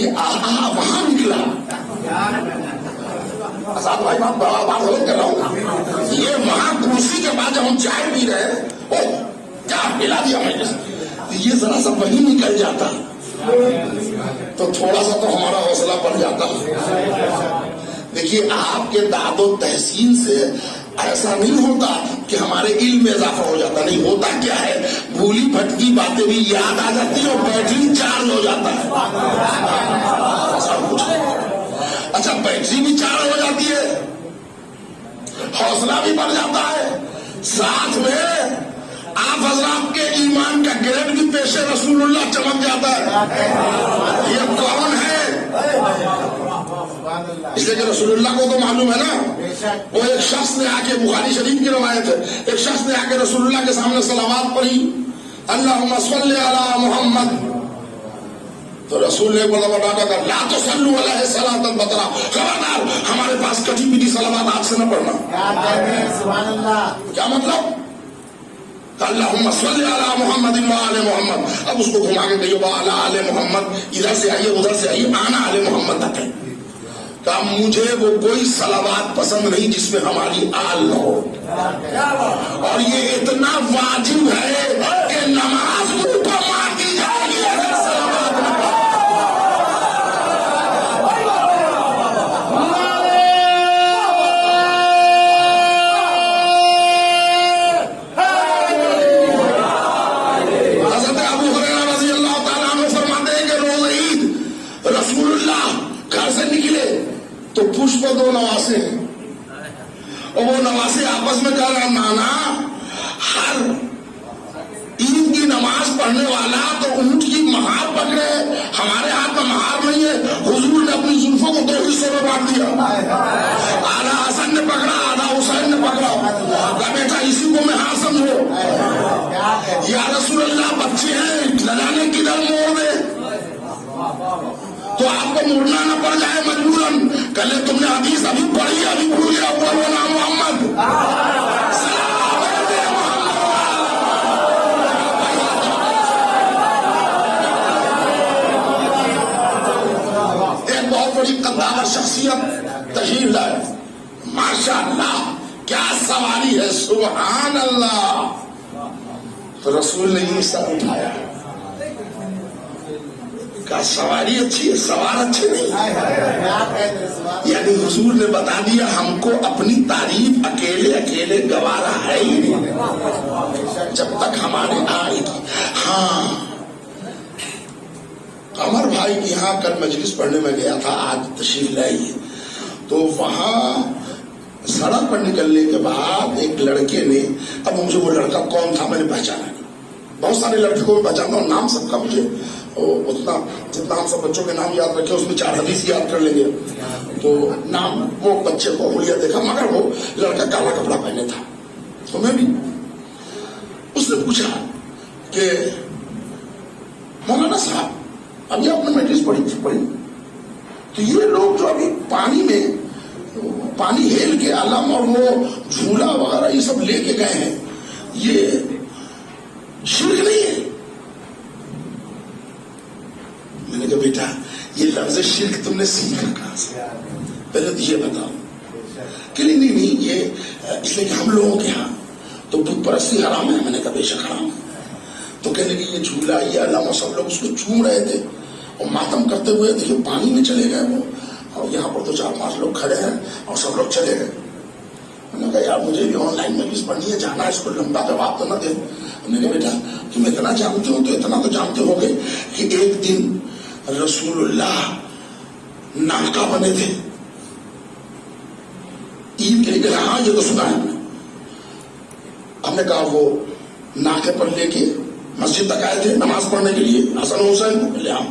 یہ وہاں نکلا. آزاد بھائی بات غلط کر رہا ہوں. یہ وہاں کرسی کے بعد جب ہم چائے پی رہے او کیا پلا دیا میں نے, یہ ذرا سا وہی نکل جاتا تو تھوڑا سا تو ہمارا حوصلہ بڑھ جاتا. دیکھیے آپ کے داد و تحسین سے ایسا نہیں ہوتا کہ ہمارے علم میں اضافہ ہو جاتا. نہیں ہوتا کیا ہے, بھولی بھٹکی باتیں بھی یاد آ جاتی ہیں اور بیٹری چارج ہو جاتا ہے. اچھا بیٹری بھی چارج ہو جاتی ہے, حوصلہ بھی بڑھ جاتا ہے, ساتھ میں آپ حضرات کے ایمان کا گریڈ بھی پیش رسول اللہ چمک جاتا ہے. یہ کون ہے؟ اس لیے کہ رسول اللہ کو تو معلوم ہے نا. وہ ایک شخص نے آ کے, بخاری شریف کی روایت ہے, ایک شخص نے آ کے رسول اللہ کے سامنے صلوات پڑھی, اللہم صلی علی محمد. تو رسول نے بڑا ڈانٹا کر, لا تصلوا علیہ صلاۃ البترا, خبردار ہمارے پاس کٹی پیٹی صلوات آپ سے نہ پڑھنا. کیا مطلب؟ اللہم صلی علی محمد وآل محمد. اب اس کو گھما کے کہیے وعلی آل محمد, ادھر سے آئیے ادھر سے آئیے, آنا آل محمد تک ہے. کہ مجھے وہ کوئی صلوات پسند نہیں جس میں ہماری آل نہ ہو. اور یہ اتنا واجب ہے کہ نماز منہ پر مار دی جائے گی اگر صلوات نہ ہو. حضرت ابو ہریرہ رضی اللہ تعالیٰ عنہ فرماتے ہیں کہ روز عید رسول اللہ گھر سے نکلے تو پشپ دو نواسے ہیں, اور وہ نواسے آپس میں کہہ رہا, نانا ہر عید کی نماز پڑھنے والا تو اونٹ کی مہار پکڑے, ہمارے ہاتھ میں مہار نہیں ہے. حضور نے اپنی زلفوں کو 2 حصوں میں بانٹ دیا, آدھا حسن نے پکڑا آدھا حسین نے پکڑا. کہا بیٹا اسی کو میں ہار سمجھو. یا رسول اللہ بچے ہیں لگانے کدھر موڑ دے تو آپ کو مڑنا نہ پڑ جائے مجبوراً. کل تم نے حدیث ابھی پڑھی, ابھی بھول گیا, وہ نام محمد. ایک بہت بڑی قدامت شخصیت تشریف لائے, ماشاء اللہ کیا سواری ہے, سبحان اللہ. تو رسول نے یہ سر اٹھایا, سواری اچھی ہے, سوار اچھے نہیں. یعنی حضور نے بتا دیا ہم کو اپنی تعریف اکیلے اکیلے گوارا ہے ہی نہیں جب تک ہمارے آئے گی. ہاں قمر بھائی کی یہاں کل مجلس پڑھنے میں گیا تھا, آج تشریف لائی, تو وہاں سڑک پر نکلنے کے بعد ایک لڑکے نے, اب مجھے وہ لڑکا کون تھا میں نے پہچانا نہیں, بہت سارے لڑکے کو میں پہچانتا ہوں, نام سب کا مجھے اتنا جتنا ہم سب بچوں کے نام یاد رکھے اس میں 4 حدیث یاد کر لیں گے. تو نام وہ بچے کو حلیہ دیکھا, مگر وہ لڑکا کالا کپڑا پہنے تھا. تو میں بھی, اس نے پوچھا کہ مولانا صاحب ابھی آپ نے میٹرس پڑھی تو یہ لوگ جو ابھی پانی میں پانی ہیل کے علم اور وہ جھولا وغیرہ یہ سب لے کے گئے ہیں, یہ شرک نہیں ہے؟ میں نے کہا بیٹا یہ لفظ شرک تم نے سیکھا کہاں سے, پہلے تو یہ بتاؤ. کہ نہیں یہ اس لیے کہ ہم لوگوں کے یہاں تو بت پرستی حرام ہے. میں نے کہا بے شک حرام ہے. تو کہنے کہ یہ جھولا یہ علم سب لوگ اس کو چوم رہے تھے اور ماتم کرتے ہوئے دیکھیے پانی میں چلے گئے وہ, اور یہاں پر تو 4-5 لوگ کھڑے ہیں اور سب لوگ چلے گئے. میں نے کہا یار مجھے بھی آن لائن مجلس پڑھنی ہے, جانا ہے, اس کو لمبا جواب تو نہ دے. میں نے کہا بیٹا تم اتنا جانتے ہو تو اتنا تو جانتے ہو گے کہ ایک دن رسول اللہ ناکا بنے تھے عید کے لیے. ہاں یہ تو سنا ہے. ہم نے کہا وہ ناکے پر لے کے مسجد تک آئے تھے نماز پڑھنے کے لیے حسن حسین لے آؤ.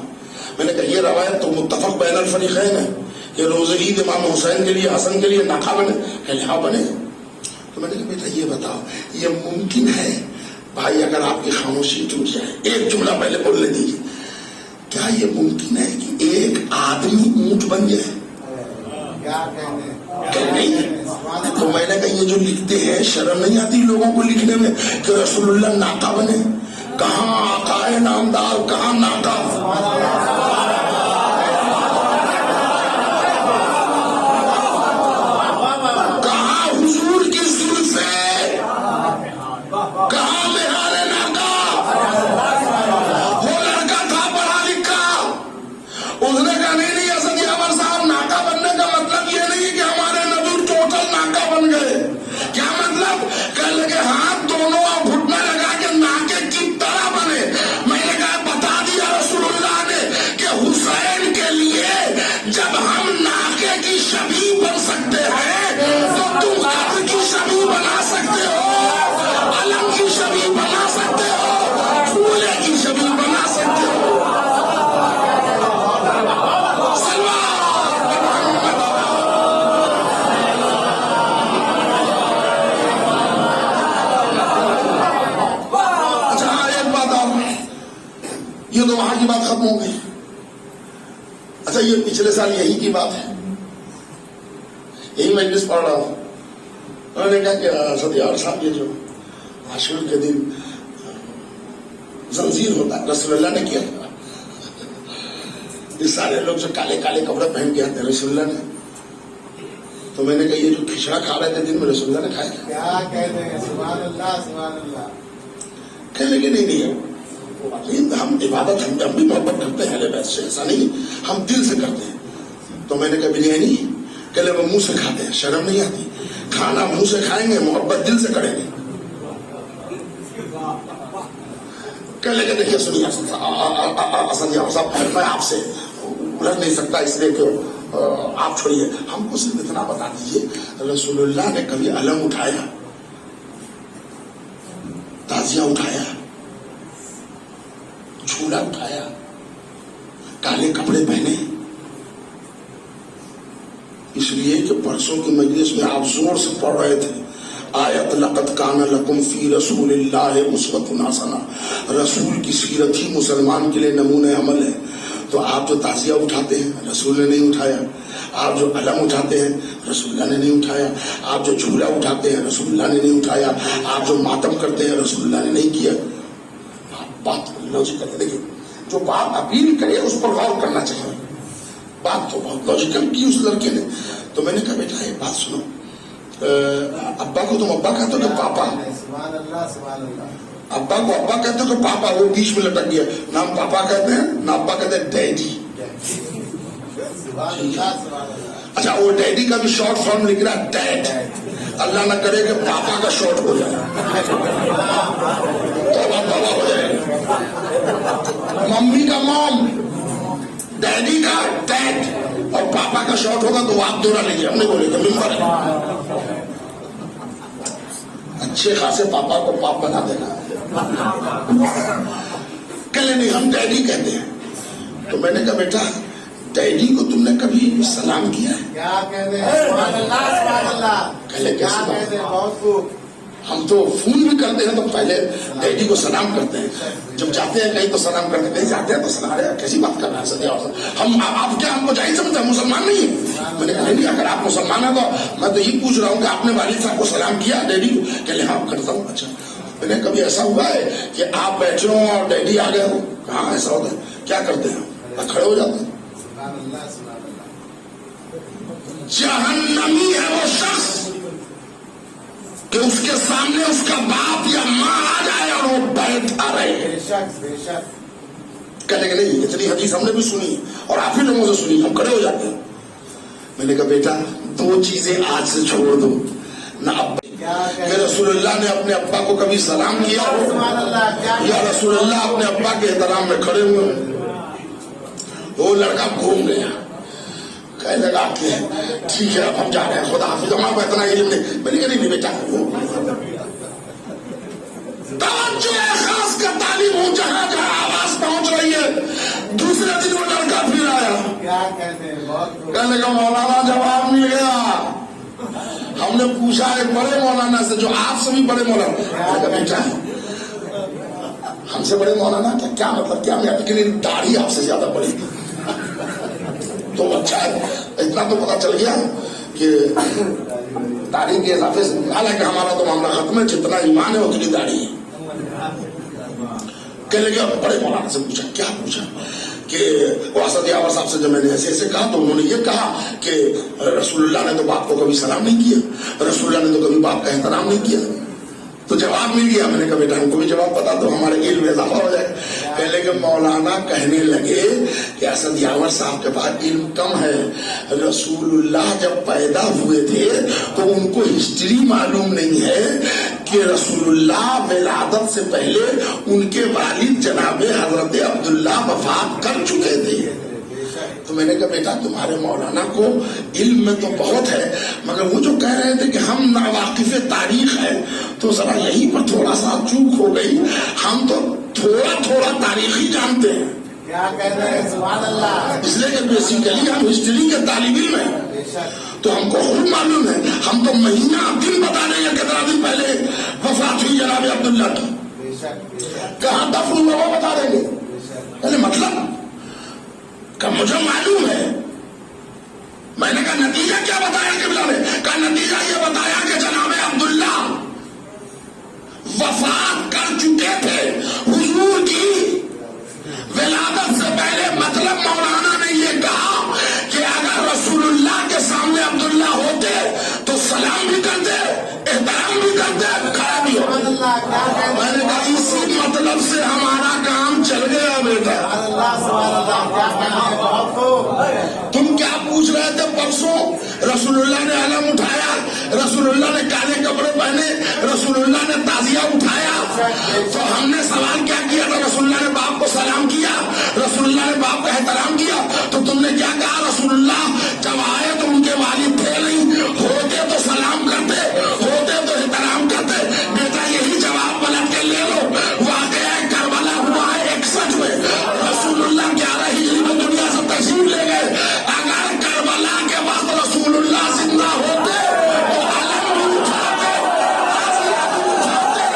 میں نے کہا یہ روایت تو متفق بین الفریقین ہے, یہ روز عید امام حسین کے لیے حسن کے لیے ناکا بنے. کہ ہاں بنے. تو میں نے کہا بیٹا یہ بتاؤ یہ ممکن ہے بھائی اگر آپ کی خاموشی ٹوٹ جائے, ایک جملہ پہلے بولنے دیجیے, کیا یہ ممکن ہے کہ ایک آدمی اونٹ بن جائے؟ کہ نہیں. تو میں نے کہا یہ جو لکھتے ہیں شرم نہیں آتی لوگوں کو لکھنے میں کہ رسول اللہ ناکا بنے؟ کہاں آقا نامدار, کہاں ناکا. اس نے کہا نہیں اسد یاور صاحب، ناکا بننے کا مطلب یہ نہیں کہ ہمارے نبی ٹوٹل ناکا بن گئے. کیا مطلب؟ کہنے لگے ہاتھ دونوں اور گھٹنا لگا کے ناکے کی طرح بنے. میں نے کہا بتا دیا رسول اللہ نے کہ حسین کے لیے جب ہم ناکے کی شبیہ بن سکتے ہیں تو تم قبر کی شبیہ بنا سکتے ہو، علم کی شبیہ بنا سکتے ہو، پھولے کی شبیہ بنا سکتے ہو. یہ تو وہاں کی بات ختم ہو گئی. اچھا یہ پچھلے سال یہی کی بات ہے، یہی مجلس پڑھ رہا ہوں. انہوں نے کہا کہ اسد یاور صاحب یہ جو عاشور کے دن زنجیر ہوتا ہے رسول اللہ نے کیا تھا. یہ سارے لوگ جو کالے کالے کپڑے پہن کے آتے ہیں رسول اللہ نے. تو میں نے کہا یہ جو کھچڑا کھا رہے تھے دن میں رسول اللہ نے کھایا تھا. کیا کہتے ہیں سبحان اللہ سبحان اللہ. کہنے لگے نہیں ہم عبادت ہم بھی محبت کرتے ہیں اہل بیت سے، ایسا نہیں، ہم دل سے کرتے ہیں. تو میں نے کہا بریانی کہلے وہ منہ سے کھاتے ہیں، شرم نہیں آتی؟ کھانا منہ سے کھائیں گے، محبت دل سے کریں گے. کہنے لگے دیکھیے سنیے اسد یاور صاحب، میں آپ سے الجھ نہیں سکتا اس لیے کہ آپ چھوڑیے، ہم کو صرف اتنا بتا دیجیے رسول اللہ نے کبھی علم اٹھایا، تازیہ اٹھایا، جھولا اٹھایا، کالے کپڑے پہنے؟ اس لیے کہ پرسوں کی مجلس میں آپ زور سے پڑھ رہے تھے آیت لقد کان لکم فی رسول اللہ اسوۃ حسنہ، رسول کی سیرت ہی مسلمان کے لیے نمونہ عمل ہے. تو آپ جو تعزیہ اٹھاتے ہیں رسول نے نہیں اٹھایا، آپ جو علم اٹھاتے ہیں رسول اللہ نے نہیں اٹھایا، آپ جو جھولا اٹھاتے ہیں رسول اللہ نے نہیں اٹھایا، آپ جو ماتم کرتے ہیں رسول اللہ نے نہیں کیا. بات لاجیکل ہے. دیکھیے جو بات اپیل کرے اس پر غور کرنا چاہیے. بات تو بہت لاجیکل کی اس لڑکے نے. تو میں نے کہا بیٹا ایک بات سنو، ابا کو تم ابا کہتے ہو کہ پاپا؟ سبحان اللہ سبحان اللہ. ابا کو ابا کہتے ہو کہ پاپا؟ وہ بیچ میں لٹک گیا، نہ ہم پاپا کہتے ہیں نہ ابا کہتے ہیں، ڈیڈی. اچھا وہ ڈیڈی کا بھی شارٹ فارم لکھ رہا ہے ڈیڈ. اللہ نہ کرے کہ پاپا کا شارٹ ہو جائے تو بابا ہو جائے. ممی کا مام، ڈیڈی کا ڈیڈ، اور پاپا کا شارٹ ہوگا تو آپ دورہ لیجیے. ہم نے بولے کہ ممبر ہے، اچھے خاصے پاپا کو پاپ بنا دینا. کہلے نہیں ہم ڈیڈی کہتے ہیں. تو میں نے کہا بیٹا ڈیڈی کو تم نے کبھی سلام کیا ہے؟ کیا کہتے ہیں سبحان اللہ سبحان اللہ. کہلے کیسے کہتے ہیں بہت خوب. ہم تو فون بھی کرتے ہیں تو پہلے ڈیڈی کو سلام کرتے ہیں، جب جاتے ہیں کہیں تو سلام کرتے ہیں، کہیں جاتے ہیں تو سلام. ارے کیسی بات کر رہا ہے سدیا؟ ہم آپ کیا ہم کو جائز سمجھتے ہیں مسلمان نہیں ہیں؟ میں نے کہا نہیں اگر آپ مسلمان ہیں تو میں تو یہ پوچھ رہا ہوں کہ آپ نے والد صاحب کو سلام کیا ڈیڈی کو؟ کہ لے ہاں کرتا ہوں. اچھا میں نے کبھی ایسا ہوا ہے کہ آپ بیٹھے ہوں اور ڈیڈی آ گئے ہوں؟ کہاں ایسا ہوتا ہے. کیا کرتے ہیں؟ کھڑے ہو جاتے ہیں. جہنمی ہے وہ شخص کہ اس کے سامنے اس کا باپ یا ماں آ جائے اور وہ بیٹھا رہے. کہنے کے نہیں اتنی حدیث ہم نے بھی سنی اور آپ ہی لوگوں سے سنی، ہم کھڑے ہو جاتے ہیں. میں نے کہا بیٹا دو چیزیں آج سے چھوڑ دو، نہ ابا کہ رسول اللہ نے اپنے ابا کو کبھی سلام کیا ہو، یا رسول اللہ اپنے ابا کے احترام میں کھڑے ہوئے. وہ لڑکا گھوم گیا، کہنے لگا کہ ٹھیک ہے اب ہم جا رہے ہیں، خدا حافظ. ہمارے کو اتنا علم نہیں. میں نے کہا نہیں بیٹا توجہ ہے خاص کر تعلیم ہو، جہاں جہاں آواز پہنچ رہی ہے. دوسرے دن وہ لڑکا پھر آیا، کہنے لگا مولانا جواب مل گیا. ہم نے پوچھا ایک بڑے مولانا سے جو آپ سے بھی بڑے مولانا. بیٹا ہم سے بڑے مولانا کیا مطلب؟ کیا میں داڑھی آپ سے زیادہ بڑی تھی. تو اچھا ہے اتنا تو پتا چل گیا کہ داڑھی کے اضافے سے، حالانکہ ہمارا تو معاملہ ختم ہے، جتنا ایمان ہے اتنی داڑھی ہے. کہنے لگا بڑے مولانا سے پوچھا. کیا پوچھا؟ کہ وہ اسد یاور صاحب سے جب میں نے ایسے ایسے کہا تو انہوں نے یہ کہا کہ رسول اللہ نے تو باپ کو کبھی سلام نہیں کیا، رسول اللہ نے تو کبھی باپ کا احترام نہیں کیا. تو جواب مل گیا. میں نے کہا بیٹا ہم کو بھی جواب بتا دو، ہمارے علم میں اضافہ ہو جائے. پہلے کہ مولانا کہنے لگے کہ اسد یاور صاحب کے پاس علم کم ہے. رسول اللہ جب پیدا ہوئے تھے تو ان کو ہسٹری معلوم نہیں ہے کہ رسول اللہ ولادت سے پہلے ان کے والد جناب حضرت عبداللہ وفات کر چکے تھے. تو میں نے کہا بیٹا تمہارے مولانا کو علم میں تو بہت ہے مگر وہ جو کہہ رہے تھے کہ ہم ناواقف تاریخ ہے تو ذرا یہیں پر تھوڑا سا چوک ہو گئی. ہم تو تھوڑا تھوڑا تاریخ ہی جانتے ہیں. کیا کہہ رہے ہیں سبحان اللہ. اس لیے کہ بیسیکلی ہم ہسٹری کے طالب علم ہیں تو ہم کو خود معلوم ہے. ہم تو مہینہ دن بتا رہے ہیں کتنا دن پہلے وفات ہوئی جناب عبداللہ کی, کہاں دفن ہوا وہ بتا رہے ہیں. پہلے مطلب کہ مجھے معلوم ہے. میں نے کہا نتیجہ کیا بتایا قبلہ نے؟ کہا نتیجہ یہ بتایا کہ جناب عبداللہ وفات کر چکے تھے حضور کی ولادت سے پہلے. مطلب مولانا نے یہ کہا کہ اگر رسول اللہ کے سامنے عبداللہ ہوتے تو سلام بھی کرتے, احترام بھی کرتے, کھڑا بھی ہوتے. میں نے کہا اسی مطلب سے ہمارا کام چل گیا بیٹا. تم کیا پوچھ رہے تھے پرسوں؟ رسول اللہ نے علم اٹھایا, رسول اللہ نے کالے کپڑے پہنے, رسول اللہ نے تعزیہ اٹھایا تو ہم نے سوال کیا کیا تھا؟ رسول اللہ نے باپ کو سلام کیا, رسول اللہ نے باپ کا احترام کیا. تو تم نے کیا کہا؟ رسول اللہ جب آئے تو ان کے والد تھے نہیں, ہوتے تو سلام کرتے, ہوتے تو احترام کرتے. بیٹا یہی جواب پلٹ کے لے لو. واقعہ کربلا ہوا ہے 61 میں. رسول اللہ 11 ہجری میں دنیا سے تشریف لے گئے. اگر کربلا کے وقت رسول اللہ زندہ ہوتے تو علم بھی اٹھاتے, تعزیہ بھی اٹھاتے,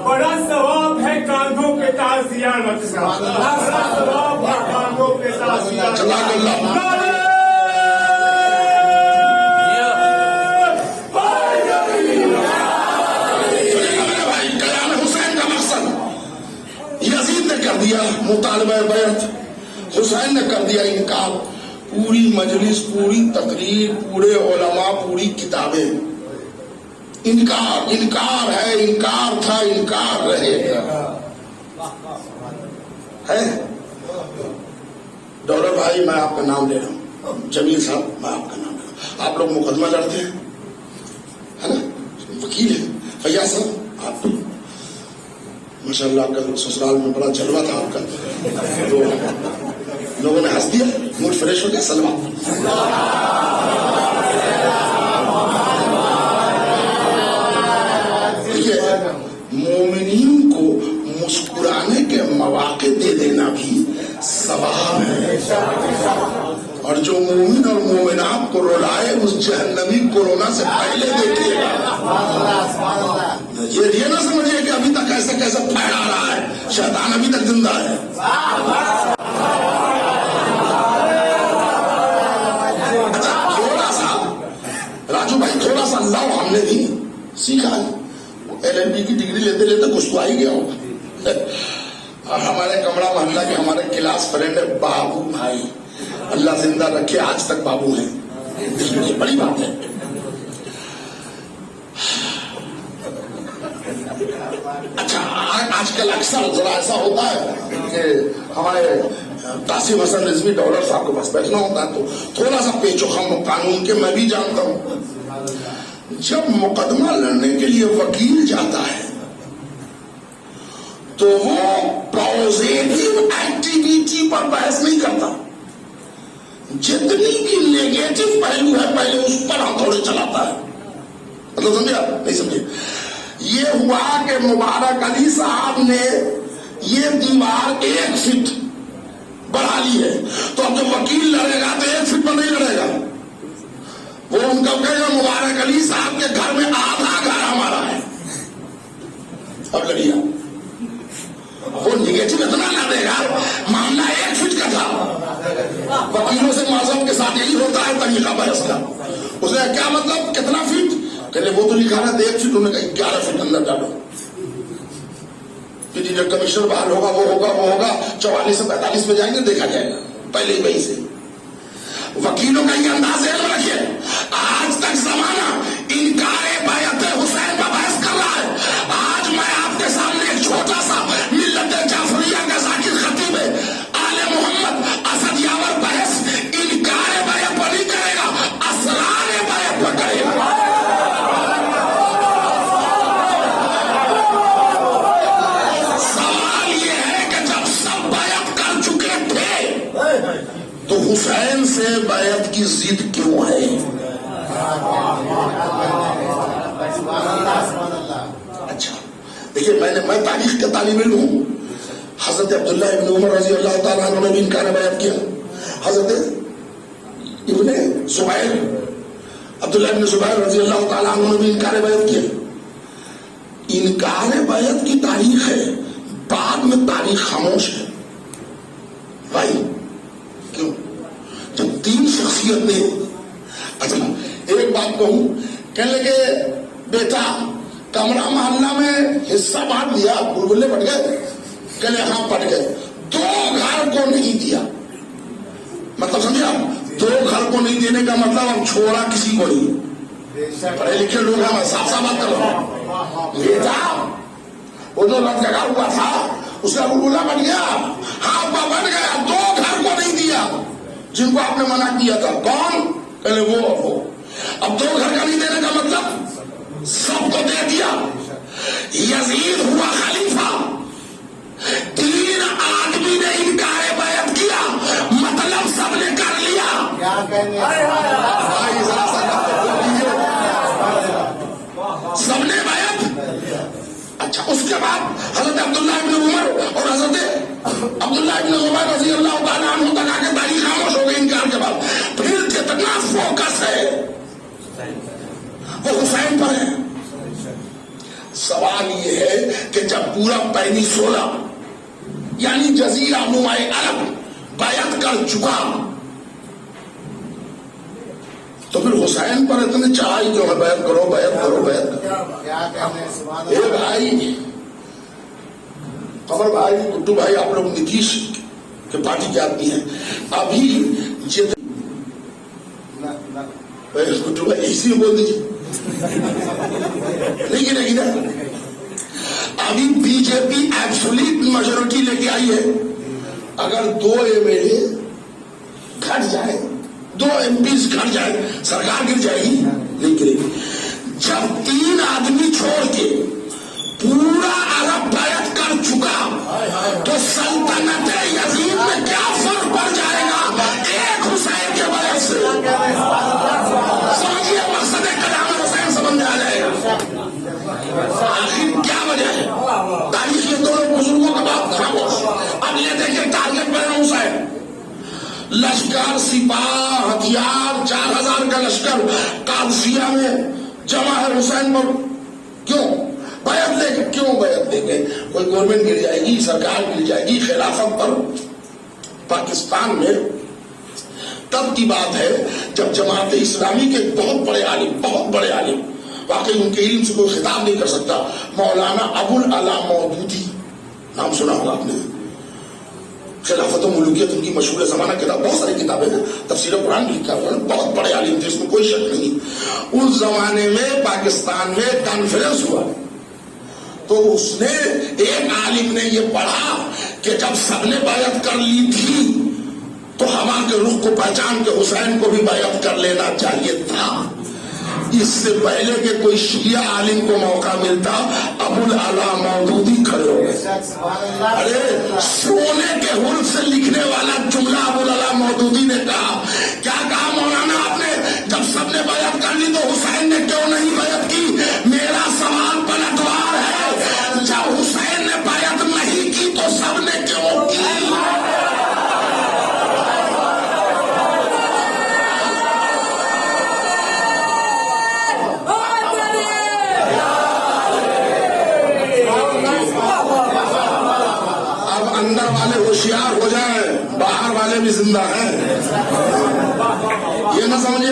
بڑا ثواب ہے کاندھوں پہ تعزیہ رکھنا, بڑا ثواب ہے کاندھوں پہ تعزیہ رکھنا. حسین کا مقصد یزید نے کر دیا مطالبہ بیعت, حسین نے کر دیا انکار. پوری مجلس, پوری تقریر, پورے علماء, پوری کتابیں انکار, انکار ہے, انکار تھا, انکار رہے گا. ہے ڈالر بھائی میں آپ کا نام لے رہا ہوں, جمیل صاحب میں آپ کا نام لے رہا ہوں. آپ لوگ مقدمہ لڑتے ہیں ہے نا, وکیل ہیں. فیاض صاحب آپ ماشاء اللہ کا سسرال میں بڑا جلوہ تھا آپ کا, تو لوگوں نے ہنس دیا, موڈ فریش ہو گیا. سلمان مومنین کو مسکرانے کے مواقع دے دینا بھی ثواب ہے, اور جو مومن اور مومنات کو رلائے اس جہنمی کورونا سے پہلے دیکھیے گا. یہ نہ سمجھیے کہ ابھی تک ایسا کیسا پھیلا رہا ہے, شیطان ابھی تک زندہ ہے. اچھا تھوڑا سا راجو بھائی, تھوڑا سا لو ہم نے بھی سیکھا ہے. LLB کی ڈگری لیتے لیتے کچھ تو آئی گیا ہوگا. ہمارے کمرہ محلہ کے ہمارے کلاس فرینڈ ہے بابو بھائی, اللہ زندہ رکھے, آج تک بابو ہیں. یہ بڑی بات ہے. اچھا آج کل اکثر ذرا ایسا ہوتا ہے کہ ہمارے تاسم حسن رضوی ڈالر صاحب کو بس بیٹھنا ہوتا ہے تو تھوڑا سا پیچ و خم قانون کے میں بھی جانتا ہوں. جب مقدمہ لڑنے کے لیے وکیل جاتا ہے تو وہ پازیٹیو ایکٹیویٹی پر بحث نہیں کرتا, جتنی بھی نیگیٹو پہلو ہے پہلے اس پر ہتھوڑے چلاتا ہے. مطلب سمجھے آپ؟ نہیں سمجھے. یہ ہوا کہ مبارک علی صاحب نے یہ دیوار 1 فٹ بڑھا لی ہے, تو اب جب وکیل لڑے گا تو 1 فٹ پر نہیں لڑے گا. وہ ان کا کہے گا مبارک علی صاحب کے گھر میں آدھا گھر ہمارا ہے. اب لڑیا وہ نگیٹو اتنا لڑے گا, معاملہ 1 فٹ کا تھا. وکیلوں سے معذرت کے ساتھ یہی ہوتا ہے طریقہ بحث کا. اس نے کیا مطلب کتنا فٹ؟ کہنے وہ تو لکھا رہا 1 فٹ، انہوں نے کہا 11 فٹ اندر ڈالو، کہ جو کمشنر بحال ہوگا وہ ہوگا 44 سے 45 میں جائیں گے، دیکھا جائے گا پہلے ہی وہیں سے۔ وکیلوں کا یہ انداز ذہن میں رکھیے، آج تک زمانہ انکار بیعت حسین کا بحث کر رہا ہے۔ آج میں آپ کے سامنے ایک چھوٹا سا ملت جعفریہ کا ذاکر خطیب ہے آل محمد اسد یاور بحث انکار بیعت پر نہیں کرے گا، اسرار بیعت پر کرے گا۔ سوال یہ ہے کہ جب سب بیعت کر چکے تھے تو حسین سے بیعت کی ضد کیوں ہے؟ اچھا دیکھیے، میں تاریخ کا طالب علم ہوں۔ حضرت عبداللہ ابن عمر رضی اللہ تعالیٰ عنہ نے بھی انکار بیعت کیا، حضرت ابن زبیر عبداللہ ابن زبیر رضی اللہ تعالیٰ عنہ نے بھی انکار بیعت کیا۔ انکار بیعت کی تاریخ ہے، بعد میں تاریخ خاموش ہے۔ بھائی کیوں؟ جب 3 شخصیت نے، اچھا ایک بات کہوں، کہنے لگے بیٹا کمرہ محلہ میں حصہ بانٹ دیا، بلبلے پٹ گئے، کہنے ہاں پٹ گئے، 2 گھر کو نہیں دیا۔ مطلب سمجھے آپ، 2 گھر کو نہیں دینے کا مطلب ہم چھوڑا کسی کو نہیں۔ پڑھے لکھے لوگ ہیں، میں صاف صاف بات کر رہا ہوں۔ بیٹا وہ جو رت جگہ ہوا تھا اس کا بلبلا بن گیا، ہاں بن گیا، 2 گھر کو نہیں دیا جن کو آپ نے منع کیا تھا۔ کون؟ کہنے وہ اور وہ۔ اب 2 گھر کا نہیں دینے کا مطلب سب کو دے دیا۔ یزید ہوا خلیفہ، 3 آدمی نے انکار بیعت کیا، مطلب سب نے کر لیا۔ سب نے بیعت۔ اچھا اس کے بعد حضرت عبداللہ ابن عمر اور حضرت عبداللہ ابن زبیر رضی اللہ تعالیٰ عنہ تک آ کے تاریخ خاموش ہو گئی انکار کے بعد۔ پھر کتنا فوکس ہے وہ حسین پر ہے۔ سوال یہ ہے کہ جب پورا پینیسولا یعنی جزیرہ نمائے عرب بیعت کر چکا تو پھر حسین پر اتنے چاہیے کیوں ہے؟ بیعت کرو بیعت کرو بیعت کرو۔ اے بھائی قمر بھائی، گڈو بھائی، آپ لوگ نتیش کے پارٹی کے آدمی ہیں، ابھی گڈو بھائی اسی میں بول دیجیے نہیں گرے گی نا۔ ابھی بی جے پی ایبسولیٹ میجورٹی لے کے آئی ہے، اگر 2 MLA گھٹ جائے، 2 MPs گھٹ جائے، سرکار گر جائے گی؟ نہیں گرے گی۔ جب 3 آدمی چھوڑ کے پورا عرب بیعت کر چکا تو سلطنت یزید میں کیا فرق پڑ جائے گا ایک حسین کے بیعت سے؟ سمجھیے مقصد کلام حسین سمجھ میں آ جائے گا۔ آخر کیا وجہ ہے؟ تاریخ کے دونوں بزرگوں کا بات خاموش۔ اب یہ دیکھیں ٹارگٹ بنا حسین، لشکر سپاہ ہتھیار 4000 کا لشکر قادسیہ میں جمع ہے حسین پر۔ کیوں بیعت لے کے؟ کیوں بیعت لے کے؟ کوئی گورنمنٹ گر جائے گی، سرکار گر جائے گی، خلافت پر۔ پاکستان میں تب کی بات ہے جب جماعت اسلامی کے بہت بڑے عالم واقعی ان کے علم سے کوئی خطاب نہیں کر سکتا، مولانا ابو العلا مودودی، نام سنا ہوگا آپ نے، خلافت و ملوکیت ان کی مشہور زمانہ کتاب، بہت ساری کتابیں ہیں، تفسیر قرآن بھی لکھا ہوا ہے، بہت بڑے عالم تھے، اس میں کوئی شک نہیں۔ اس زمانے میں پاکستان میں کانفرنس ہوا تو اس نے ایک عالم نے یہ پڑھا کہ جب سب نے بیعت کر لی تھی تو ہوا کے رخ کو پہچان کے حسین کو بھی بیعت کر لینا چاہیے تھا۔ اس سے پہلے کہ کوئی شیعہ عالم کو موقع ملتا، ابو العلا مودودی کھڑے ہو گئے۔ ارے سونے کے حرف سے لکھنے والا جملہ ابو العلا مودودی نے کہا، کیا کہا مولانا آپ نے؟ جب سب نے بیعت کر لی تو حسین نے کیوں نہیں بیعت کی؟ میرا سوال پلٹوار ہے، جب حسین نے بیعت نہیں کی تو سب نے کیوں کی؟ اندر والے ہوشیار ہو جائیں، باہر والے بھی زندہ ہیں۔ یہ نہ سمجھے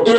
1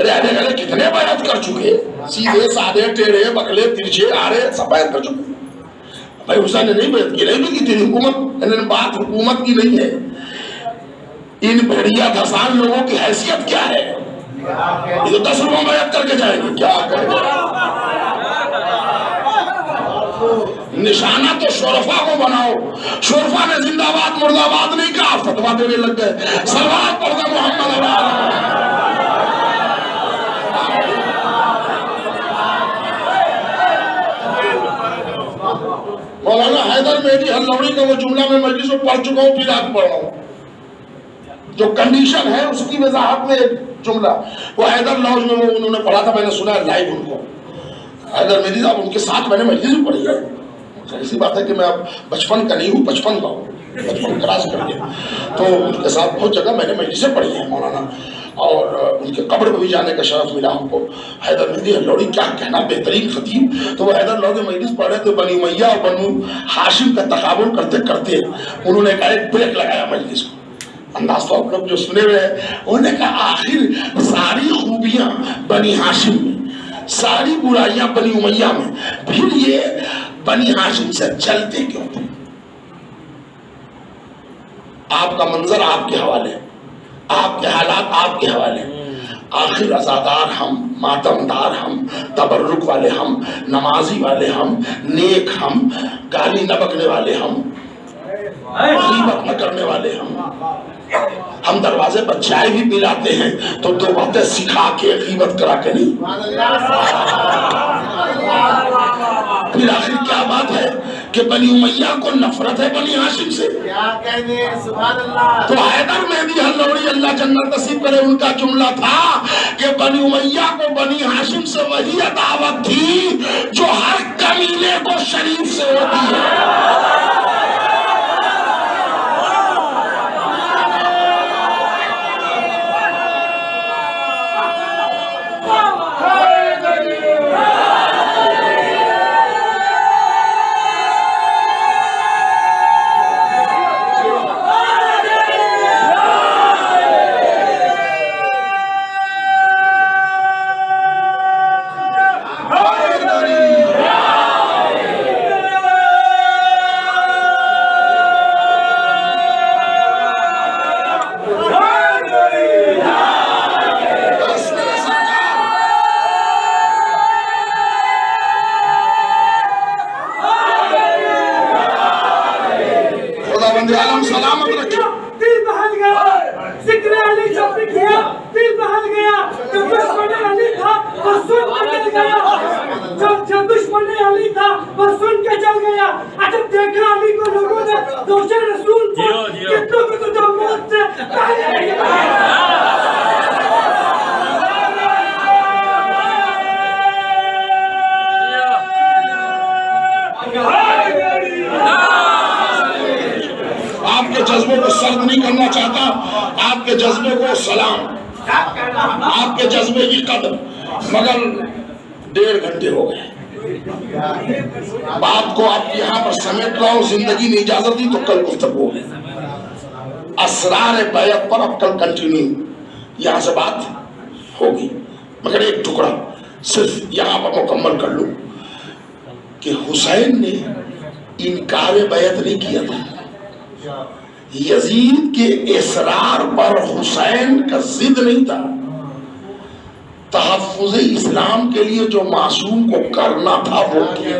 ارے آنے گلے کتنے بیعت کر چکے، سیدھے سادھے ٹیڑھے بکلے ترچھے آرے سب بیعت کر چکے. بھائی حسین نے نہیں بیعت کی، نہیں بھی کی تھی حکومت، انہیں بات حکومت کی نہیں ہے. ان بھیڑیا دھسان لوگوں کی حیثیت کیا ہے؟ یہ تو 10 روپوں بیعت کر کے جائیں گے، کیا کریں گے؟ نشانہ تو شرفا کو بناؤ. شرفا نے زندہ باد مردہ باد نہیں کہا، فتوا دینے لگ گئے. صلوات پڑھ دے محمد علیہ. مولانا حیدر مہدی ہلوڑی کا وہ جملہ میں مجلس میں پڑھ چکا ہوں، پھر آج پڑھ رہا ہوں. جو کنڈیشن ہے اس کی وضاحت میں ایک جملہ وہ حیدر لاؤنج میں وہ انہوں نے پڑھا تھا، میں نے سنا ہے لائیو ان کو. حیدر مہدی صاحب ان کے ساتھ میں نے مجلس میں پڑھی ہے. ایسی بات ہے کہ میں اب بچپن کا نہیں ہوں، بچپن کا ہوں، بچپن کراس کر کے. تو ان کے ساتھ بہت جگہ میں نے مجلسیں پڑھی ہیں مولانا، اور ان کے قبر پہ بھی جانے کا شرف ملا ہم کو. حیدر مہدی ہلوڑی کیا کہنا، بہترین خطیب. تو وہ حیدر لاؤنج میں مجلس پڑھ رہے تھے، بنی امیہ اور بنو ہاشم کا تقابل کرتے کرتے انہوں نے ایک بریک لگایا مجلس کو. انداز تو آپ لوگ جو سنے ہوئے ہیں، انہوں نے کہا آخر ساری خوبیاں بنی ہاشم میں، ساری برائیاں بنی امیہ میں، پھر یہ بنی ہاشم سے چلتے کیوں تھے؟ آپ کا منظر آپ کے حوالے، آپ کے حالات آپ کے حوالے. آخر عزادار ہم، ماتمدار ہم، تبرک والے ہم، نمازی والے ہم، نیک ہم، گالی نہ بکنے والے ہم، غیبت نہ کرنے والے ہم دروازے پر چائے بھی پلاتے ہیں تو 2 باتیں سکھا کے غیبت کرا کے نہیں. پھر آخر کیا بات ہے کہ بنی امیہ کو نفرت ہے بنی ہاشم سے. تو حیدر مہدی ہلوڑی اللہ جنت نصیب کرے، ان کا جملہ تھا کہ بنی امیہ کو بنی ہاشم سے وہی عداوت تھی جو ہر کمینے کو شریف سے ہوتی ہے. آپ کے جذبوں کو سرد نہیں کرنا چاہتا، آپ کے جذبے کو سلام، آپ کے جذبے کی قدر، مگر 1.5 گھنٹے ہو گئے. بات کو آپ یہاں پر سمیٹ رہا ہوں، زندگی نے اجازت دی تو کل گفتگو ہوگی. اسرار بیعت پر اب کل کنٹینیو یہاں سے بات ہوگی، مگر ایک ٹکڑا صرف یہاں پر مکمل کر لوں کہ حسین نے انکار بیعت نہیں کیا تھا. یزید کے اصرار پر حسین کا ضد نہیں تھا. تحفظ اسلام کے لیے جو معصوم کو کرنا تھا وہ کیا.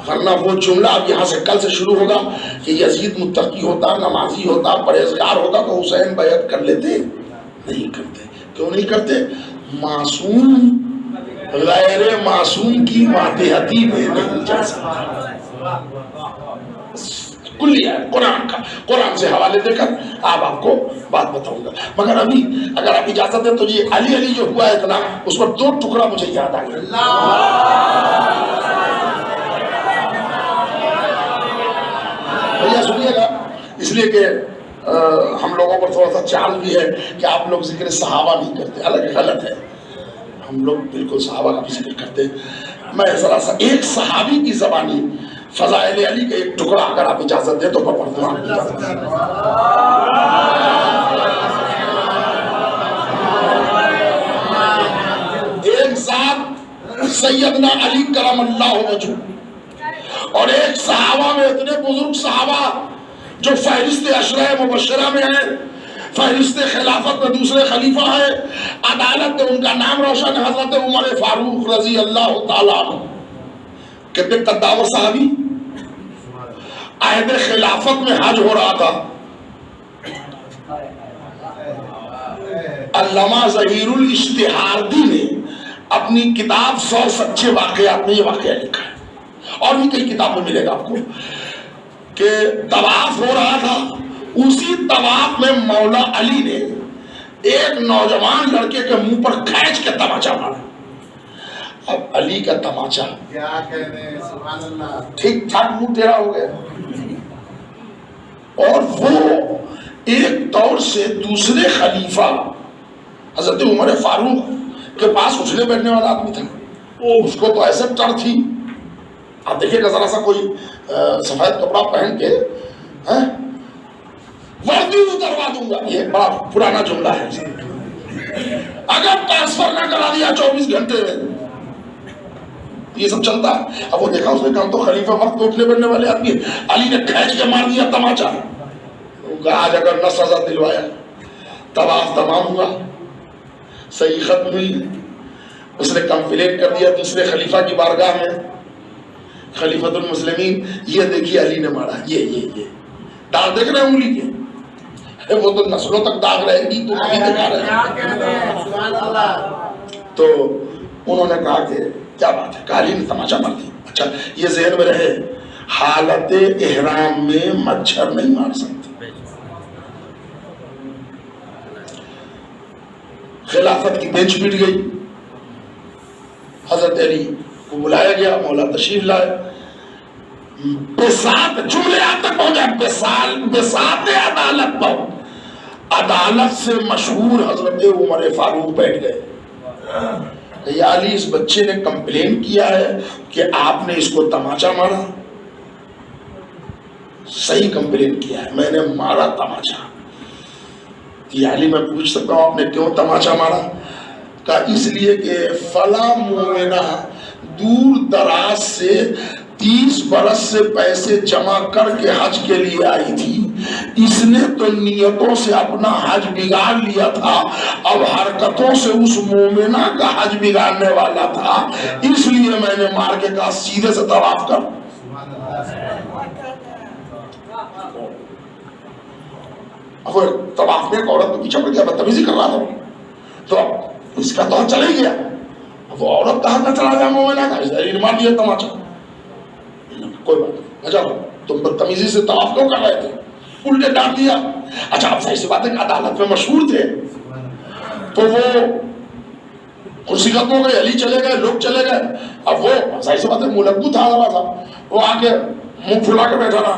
ورنہ وہ جملہ اب یہاں سے کل سے شروع ہوگا کہ یزید متقی ہوتا، نمازی ہوتا، پرہیزگار ہوتا تو حسین بیعت کر لیتے. نہیں کرتے. کیوں نہیں کرتے؟ معصوم غیر معصوم کی ماتحتی میں نہیں جا سکتا. کلیہ ہے قرآن کا، قرآن سے حوالے دے کر آپ کو بات بتاؤں گا. مگر ابھی اگر آپ اجازت دیں تو یہ علی جو ہوا ہے اتنا، اس پر 2 ٹکڑا مجھے یاد آ گیا. بھیا سنیے گا، اس لیے کہ ہم لوگوں پر تھوڑا سا چال بھی ہے کہ آپ لوگ ذکر صحابہ نہیں کرتے، حالانکہ غلط ہے. ہم لوگ بالکل صحابہ کا بھی ذکر کرتے. میں ذرا سا ایک صحابی کی زبانی فضائل علی کا ایک ٹکڑا اگر آپ اجازت دیں تو میں پڑھتا ہوں. سیدنا علی کرم اللہ وجہ، اور ایک صحابہ میں اتنے بزرگ صحابہ جو فہرست عشرہ مبشرہ میں ہیں، فہرست خلافت میں دوسرے خلیفہ ہیں، عدالت میں ان کا نام روشن، حضرت عمر فاروق رضی اللہ تعالیٰ عنہ، کتنے قداور صحابی۔ عہد خلافت میں حج ہو رہا تھا، علامہ ظہیر الاشتہاردی نے اپنی کتاب 100 سچے واقعات میں یہ واقعہ لکھا ہے، اور بھی کئی کتاب میں ملے گا آپ کو، کہ طواف ہو رہا تھا، اسی طواف میں مولا علی نے ایک نوجوان لڑکے کے منہ پر کھینچ کے تماچا مارا۔ اب علی کا تماچا کیا کہنے، سبحان اللہ، ٹھیک ٹھاک منہ ٹیڑھا ہو گیا، اور وہ ایک دور سے دوسرے خلیفہ حضرت عمر فاروق کے پاس اٹھنے بیٹھنے والا آدمی تھا، اس کو تو ایسے ٹر تھی۔ آپ دیکھیں گا ذرا سا کوئی سفید کپڑا پہن کے وردی اتروا دوں گا، یہ بڑا پرانا جملہ ہے، اگر ٹرانسفر نہ کرا دیا 24 گھنٹے میں، یہ سب چلتا ہے۔ اب وہ دیکھا اس نے کہا تو خلیفہ وقت اٹھنے بیٹھنے والے آدمی، علی نے کھینچ کے مار دیا تماچا، آج اگر نہ سزا دلوایا۔ طواف تمام ہوا، صحیح ختم ہوئی، اس نے کمپلین کر دیا دوسرے خلیفہ کی بارگاہ میں، خلیفۃ المسلمین یہ دیکھیے علی نے مارا، یہ داغ دیکھ رہے ہیں انگلی کے، وہ تو نسلوں تک داغ رہے گی، تو ابھی دکھا رہے کیا ہیں۔ کہنے، سبحان اللہ۔ تو انہوں نے کہا کہ کیا بات ہے، کہ علی نے تماچا مار دیا۔ اچھا یہ ذہن میں رہے، حالت احرام میں مچھر نہیں مار سکتے۔ خلافت کی بینچ پٹ گئی، حضرت علی کو بلایا گیا، مولا تشریف لائے، بساط جملے آج تک پہنچا، بساط عدالت پر، عدالت سے مشہور حضرت عمر فاروق بیٹھ گئے۔ یا علی اس بچے نے کمپلین کیا ہے کہ آپ نے اس کو تماچا مارا، صحیح کمپلین کیا ہے، میں نے مارا تماچا۔ یا علی میں پوچھ سکتا ہوں آپ نے کیوں تماچا مارا؟ کہا اس لیے کہ فلاں مومنہ دور دراز سے 30 برس سے پیسے جمع کر کے حج کے لیے آئی تھی، اس نے تو نیتوں سے اپنا حج بگاڑ لیا تھا، اب حرکتوں سے اس مومنہ کا حج بگاڑنے والا تھا، اس لیے میں نے مار کے کہا سیدھے سے طواف کر۔ اب وہ طواف میں ایک عورت کو پیچھے پڑ گیا، بدتمیزی کر رہا تھا، تو اب اس کا تو چلے گیا، اب وہ عورت کہاں کا چلا گیا مومنہ کا، اس نے مار دیا تماچا۔ کوئی بات نہیں، اچھا تم بدتمیزی سے طواف کیوں کر رہے تھے، الٹے ڈانٹ دیا۔ اچھا اب ظاہر سی بات ہے کہ عدالت میں مشہور تھے، تو وہ کرسی ختم ہو گئی، علی چلے گئے، لوگ چلے گئے، اب وہ ظاہر سی بات ہے ملگو تھا ذرا سا، وہ آ کے منہ پھلا کے بیٹھا رہا،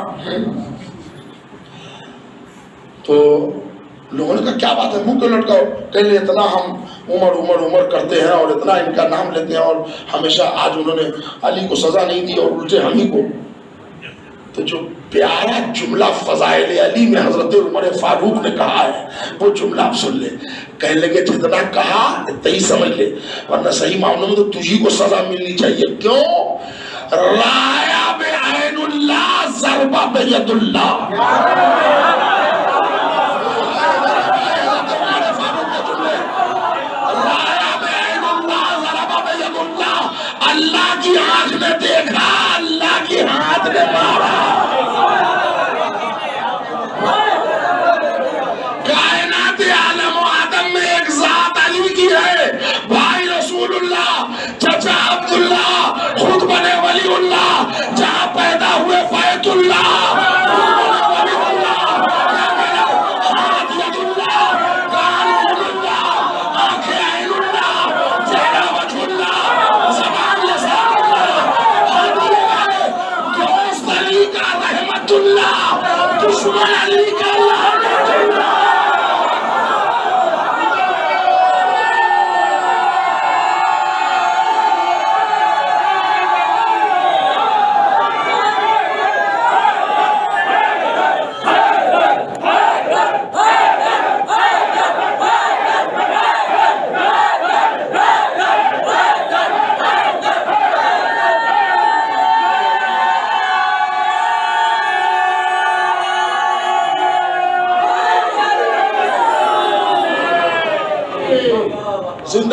تو لوگوں نے کہا کیا بات ہے منہ کیوں لٹکاؤ؟ کہنے اتنا ہم عمر عمر عمر کرتے ہیں اور اتنا ان کا نام لیتے ہیں، اور ہمیشہ آج انہوں نے علی کو سزا نہیں دی اور الٹے ہم ہی کو۔ تو جو پیارا جملہ فضائل علی میں حضرت عمر فاروق نے کہا ہے وہ جملہ آپ سن لیں، کہنے لگے جتنا کہا اتنا ہی سمجھ لے، ورنہ صحیح معاملوں میں تو تجھی کو سزا ملنی چاہیے۔ کیوں؟ رایا بعین اللہ ضربہ بید اللہ۔ اللہ کی آنکھ نے دیکھا، اللہ کی ہاتھ نے مارا۔ کائنات عالم و آدم میں ایک ذات علی کی ہے، بھائی رسول اللہ، چچا عبداللہ، خود بنے ولی اللہ، جہاں پیدا ہوئے بیت اللہ، ولی اللہ،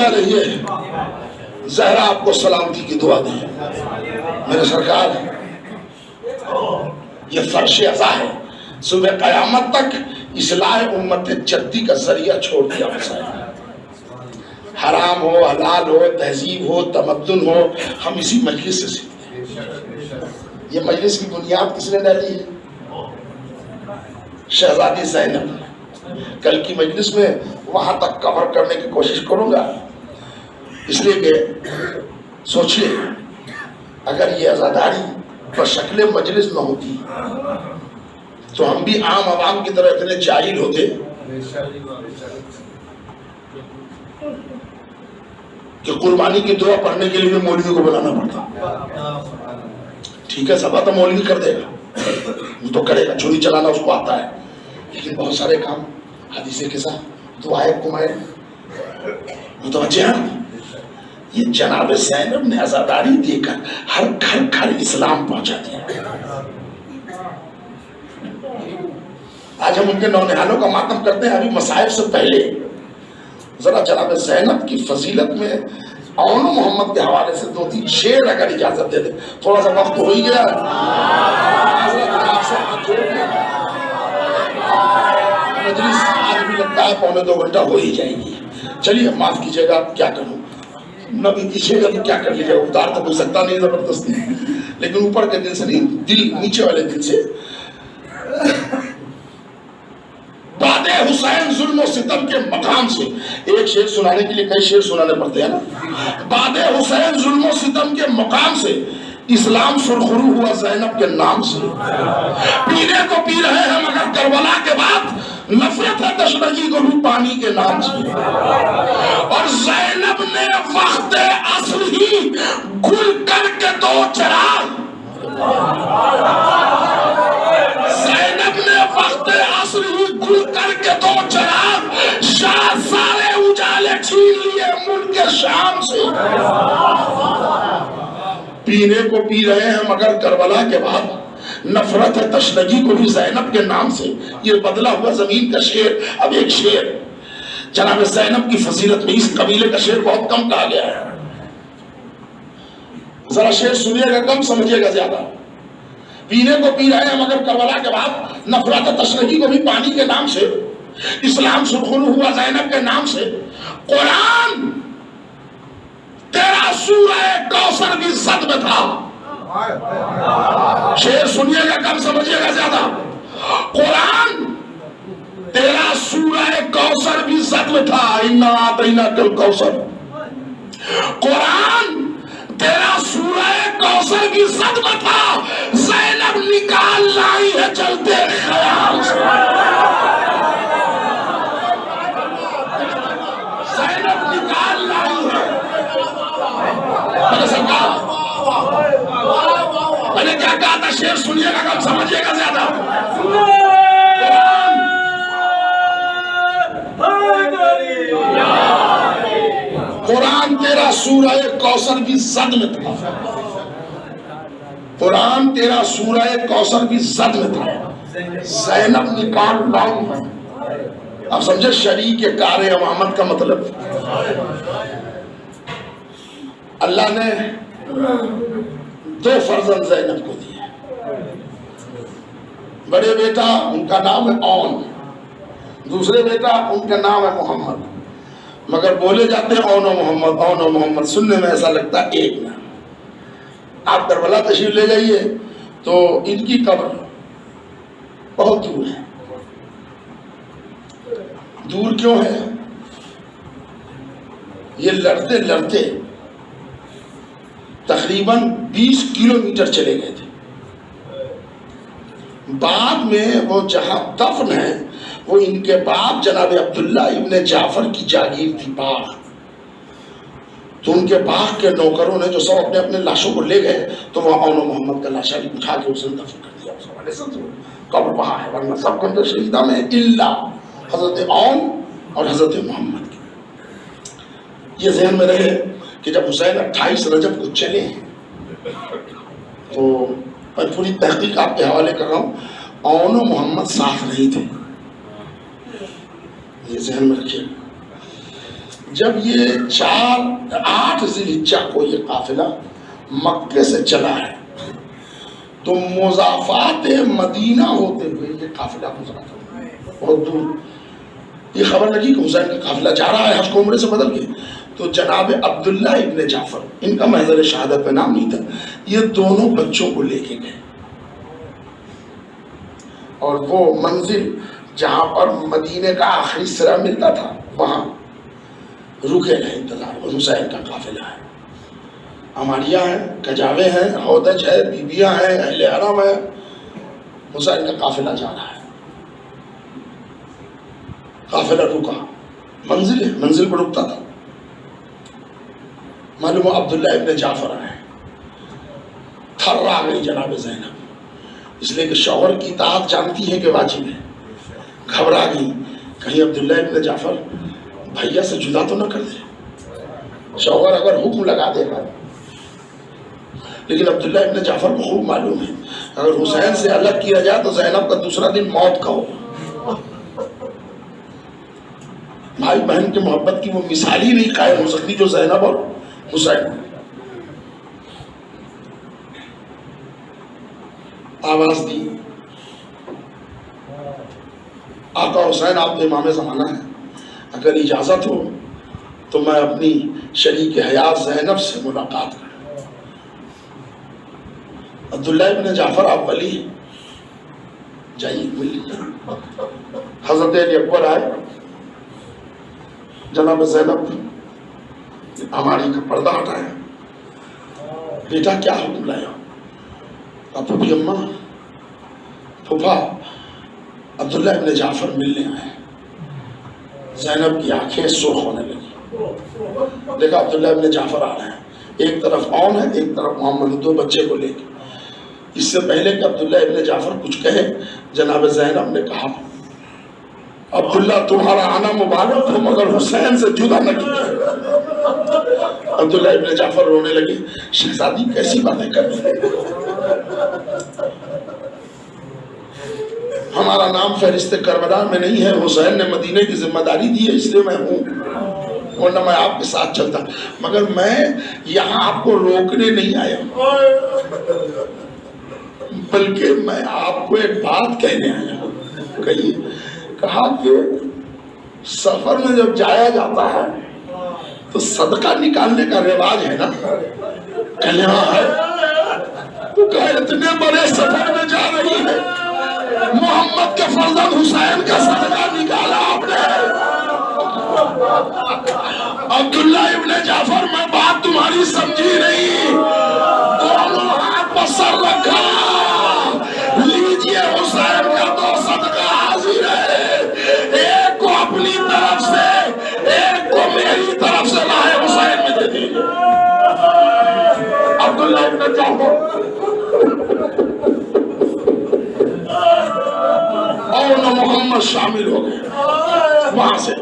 زندہ رہیے. زہرا آپ کو سلامتی کی دعا دے. میرے سرکار یہ فرش عزا ہے. صبح قیامت تک اصلاح امت جدی کا ذریعہ چھوڑ دیا مسائل. حرام ہو، حلال ہو، تہذیب ہو، تمدن ہو، ہم اسی مجلس سے سیکھتے ہیں. یہ مجلس کی بنیاد کس نے ڈالی ہے؟ شہزادی زینب. کل کی مجلس میں وہاں تک کور کرنے کی کوشش کروں گا، اس لیے کہ سوچئے اگر یہ عزاداری بشکل مجلس نہ ہوتی تو ہم بھی عام عوام کی طرح اتنے جاہل ہوتے کہ قربانی کی دعا پڑھنے کے لیے بھی مولوی کو بلانا پڑتا. ٹھیک ہے سبا تو مولوی کر دے گا، وہ تو کرے گا، چھری چلانا اس کو آتا ہے، لیکن بہت سارے کام حدیثے کے ساتھ دعائے کمائے متوجہ ہیں. یہ جناب زینب نے عزاداری دے کر ہر گھر گھر اسلام پہنچا دیا. آج ہم ان کے نونہالوں کا ماتم کرتے ہیں. ابھی مصائب سے پہلے ذرا جناب زینب کی فضیلت میں اون محمد کے حوالے سے 2-3 شعر اگر اجازت دے دیں. تھوڑا سا وقت ہو ہی گیا ہے. مجلس آج بھی لگتا ہے 1.25 گھنٹہ ہو ہی جائے گی. چلیے معاف کیجیے گا، کیا کروں، نہ بھی کیجیے گا تو کیا کر لیجیے گا. اتار تو کوئی سکتا نہیں زبردستی، لیکن اوپر کے دل سے نہیں، دل نیچے والے دل سے. بعد حسین ظلم و ستم کے مقام سے، ایک شعر سنانے کے لیے کئی شعر سنانے پڑتے ہیں نا. بعد حسین ظلم و ستم کے مقام سے اسلام سرخرو ہوا زینب کے نام سے. پینے کو پی رہے ہیں مگر کربلا کے بعد نفرت ہے تشنگی کو بھی پانی کے نام سے. اور زینب نے وقت عصر ہی گل کر کے 2 چراغ، زینب نے وقت عصر ہی گل کر کے 2 چراغ، شاہ سارے اجالے چھین لیے ملک شام سے. پینے کو پی رہے ہیں مگر کربلا کے بعد نفرت ہے تشنگی کو بھی زینب کے نام سے. یہ بدلا ہوا زمین کا شعر. اب ایک شعر جناب زینب کی فضیلت میں، اس قبیلے کا شعر بہت کم کہا گیا ہے. ذرا شعر سنیے گا کم، سمجھے گا زیادہ. پینے کو پی رہے ہیں مگر کربلا کے بعد نفرت تشنگی کو بھی پانی کے نام سے، اسلام سرخرو ہوا زینب کے نام سے. قرآن تیرا سورہ کوثر بھی زد میں تھا. شعر سنیے گا کم، سمجھیے گا زیادہ. قرآن تیرا سورہ کوثر بھی زد میں تھا. اِنَّا أَعْطَيْنَاكَ الْكَوْثَرَ. قرآن تیرا سورہ کوثر بھی زد میں تھا. زینب نکال لائی ہے چلتے خیال سے. زینب نکال لائی ہے. میں نے کیا کہا تھا؟ شعر سنیے گا کم، سمجھیے گا زیادہ. قرآن تیرا سورہ کوثر بھی زد میں تھا. قرآن تیرا سورہ کوثر بھی زد میں تھا. زینب نکال لاؤں ہے. اب سمجھے شریک کار امامت کا مطلب. اللہ نے 2 فرزند زینب کو دیے. بڑے بیٹا ان کا نام ہے اون، دوسرے بیٹا ان کا نام ہے محمد. مگر بولے جاتے ہیں اون و محمد، اون و محمد. سننے میں ایسا لگتا ہے ایک نام. آپ کربلا تشریف لے جائیے تو ان کی قبر بہت دور ہے. دور کیوں ہے؟ یہ لڑتے لڑتے تقریباً 20 کلومیٹر چلے گئے تھے. بعد میں وہ جہاں دفن ہے وہ ان کے باپ جناب عبداللہ ابن جعفر کی جاگیر تھی، باغ. تو ان کے باغ کے نوکروں نے جو سب اپنے اپنے لاشوں کو لے گئے تو وہاں اون و محمد کا لاشا بھی اٹھا کے اسے دفن کر دیا. اس حوالے سے قبر وہاں ہے، ورنہ سب کو شہیدہ میں الا حضرت اون اور حضرت محمد کی. یہ ذہن میں رہے کہ جب حسین 28 رجب کو چلے تو میں پوری تحقیق آپ کے حوالے کر رہا ہوں، اون و محمد ساتھ نہیں تھے. یہ ذہن میں رکھیے. جب یہ 8 ذی الحجہ کو یہ قافلہ مکے سے چلا ہے تو مضافات مدینہ ہوتے ہوئے یہ قافلہ گزرا تھا بہت دور. یہ خبر لگی کہ حسین کا قافلہ جا رہا ہے حج کو عمرے سے بدل کے. تو جناب عبداللہ ابن جعفر، ان کا محضر شہادت میں نام نہیں تھا، یہ دونوں بچوں کو لے کے گئے اور وہ منزل جہاں پر مدینے کا آخری سرا ملتا تھا وہاں رکے رہے انتظار. حسین کا قافلہ ہے، عماریہ ہیں، کجاوے ہیں، ہودج ہے، بیبیاں ہیں، اہل حرم ہے. حسین کا قافلہ جا رہا ہے، قافلہ رکا، منزل ہے، منزل پر رکتا تھا. معلوم عبداللہ ابن جعفر آئے، تھر آ گئی جناب زینب، اس لیے کہ شوہر کی اطاعت جانتی ہے کہ واجب ہے. گھبرا گئی، کہیں عبداللہ ابن جعفر بھیا سے جدا تو نہ کر دے، شوہر اگر حکم لگا دے گا. لیکن عبداللہ ابن جعفر کو خوب معلوم ہے اگر حسین سے الگ کیا جائے تو زینب کا دوسرا دن موت کا ہوگا. بھائی بہن کی محبت کی وہ مثال ہی نہیں قائم ہو سکتی جو زینب اور حسین. آواز دی، آقا حسین آپ تو امام زمانہ ہیں، اگر اجازت ہو تو میں اپنی شریک حیات زینب سے ملاقات کروں. عبداللہ ابن جعفر آپ ولی ہیں، جائیے مل لیجیے. حضرت علی اکبر آئے، جناب زینب ہماری کا پردہ ہٹایا. بیٹا کیا حکم لایا؟ پھوپھی اماں، پھوپھا عبداللہ ابن جعفر ملنے آئے. زینب کی آنکھیں سرخ ہونے لگی، دیکھا عبداللہ ابن جعفر آ رہے ہیں، ایک طرف اون ہے ایک طرف محمد، 2 بچے کو لے کے. اس سے پہلے کہ عبداللہ ابن جعفر کچھ کہے جناب زینب نے کہا عبداللہ تمہارا آنا مبارک ہو مگر حسین سے جدا نہ کیجیے. عبداللہ ابن جعفر رونے لگے، شہزادی کیسی باتیں کر رہی ہیں، ہمارا نام فہرست کربلا میں نہیں ہے، حسین نے مدینے کی ذمہ داری دی ہے اس لیے میں ہوں، ورنہ میں آپ کے ساتھ چلتا. مگر میں یہاں آپ کو روکنے نہیں آیا بلکہ میں آپ کو ایک بات کہنے آیا ہوں. کہیے. کہا کہ سفر میں جب جایا جاتا ہے تو صدقہ نکالنے کا رواج ہے نا؟ کہنے ہاں ہے. تو کہا اتنے بڑے سفر میں جا رہی ہے، محمد کے فرزند حسین کا صدقہ نکالا آپ نے. عبداللہ ابن جعفر میں بات تمہاری سمجھی نہیں. دونوں ہاتھ پر سر رکھا، لیجیے حسین کا تو صدقہ حاضر ہے، ایک کو اپنی طرف سے ایک کو میری طرف سے راہ حسین میں دے دیجیے. عبداللہ ابن جعفر اور نہ محمد شامل ہو گئے. وہاں سے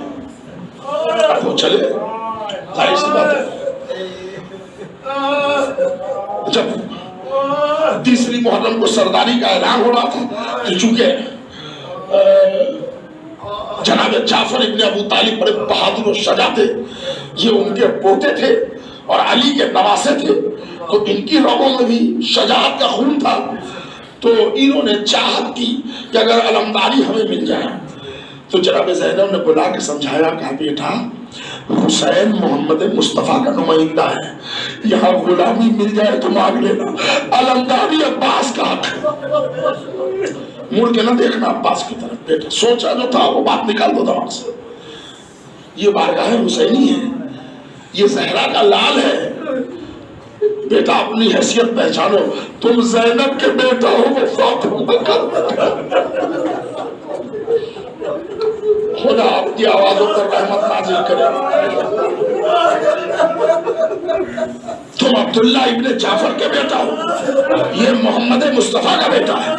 وہ چلے، ظاہر سی بات ہے. جب 3 محرم کو سرداری کا اعلان ہو رہا تھا تو چونکہ جناب جعفر ابن ابو طالب بڑے بہادر و شجاع تھے، یہ ان کے پوتے تھے اور علی کے نواسے تھے، تو ان کی رگوں میں بھی شجاعت کا خون تھا. تو انہوں نے چاہت کی کہ اگر علمداری ہمیں مل جائے. تو جناب زینب نے بلا کے سمجھایا، کہا بیٹا حسین محمد مصطفیٰ کا نمائندہ ہے، یہاں غلامی مل جائے تو مانگ لینا، علمداری عباس کا حق ہے. مڑ کے نہ دیکھنا عباس کی طرف. بیٹا سوچا جو تھا وہ بات نکال دو دماغ سے. یہ بارگاہ حسینی ہے، یہ زہرا کا لال ہے. بیٹا اپنی حیثیت پہچانو، تم زینب کے بیٹا ہو، وہ فاطمہ کا. خدا آپ کی آوازوں پر رحمت نازل کرے. تم عبداللہ ابن جعفر کے بیٹا ہو، یہ محمد مصطفیٰ کا بیٹا ہے.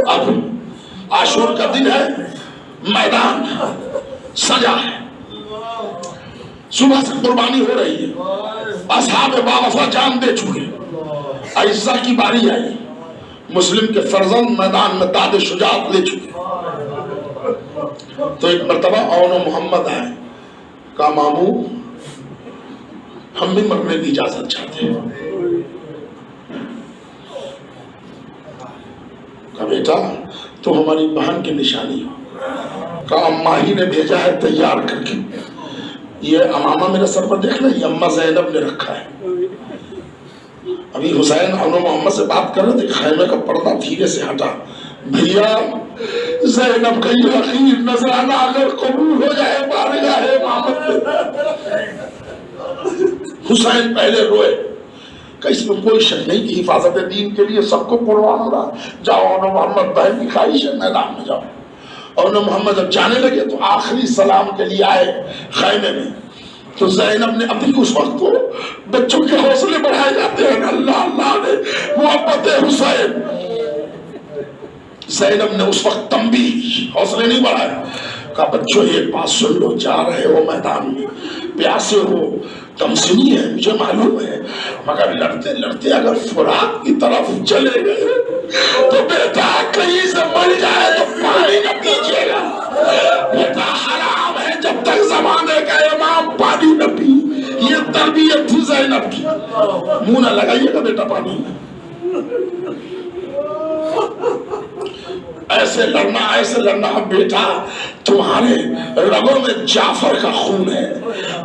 اب عاشور کا دن ہے، میدان سجا ہے، صبح سے قربانی ہو رہی ہے، اصحاب باوفا جان دے چکے. عائشہ کی باری آئی، مسلم کے فرزند میدان میں داد شجاعت لے چکے. تو ایک مرتبہ اون و محمد آئے، کہا مامو ہم بھی مرنے کی اجازت چاہتے ہیں۔ کہا بیٹا تو ہماری بہن کی نشانی ہو۔ کہا اماں ہی نے بھیجا ہے تیار کر کے، یہ امامہ میرے سر پر دیکھ رہے، یہ اماں زینب نے رکھا ہے۔ ابھی حسین اون و محمد سے بات کر رہے تھے، خیمے کا پردہ دھیرے سے ہٹا، بھیا زینب کا یہ اخیر نذرانہ اگر قبول ہو جائے بارگاہ امامت میں۔ حسین پہلے روئے کہ اس میں کوئی شک نہیں کہ حفاظت دین کے لیے سب کو قربان ہو رہا، جاؤ اون و محمد بہن کی خواہش ہے میدان میں جاؤ۔ اون و محمد جب جانے لگے تو آخری سلام کے لیے آئے خیمے میں، تو زینب نے ابھی اس وقت کو بچوں کے حوصلے بڑھائے جاتے ہیں، اللہ اللہ نے محبت حسین۔ زینب نے اس وقت تنبیہ، حوصلے نہیں بڑھائے، کہا بچوں ایک بات سن لو، جا رہے ہو میدان میں، پیاسے ہو، کمسنی ہے مجھے معلوم ہے، مگر لڑتے لڑتے اگر فرات کی طرف چلے گئے تو بیٹا کہیں سے مر جائے تو پانی نہ پیجیے گا، بیٹا حرام ہے جب تک زمانے کا امام پانی نہ پی۔ یہ تربیت تھی زینب کی، منہ نہ لگائیے گا بیٹا پانی میں، ایسے لڑنا بیٹا، تمہارے رگوں میں جعفر کا خون ہے،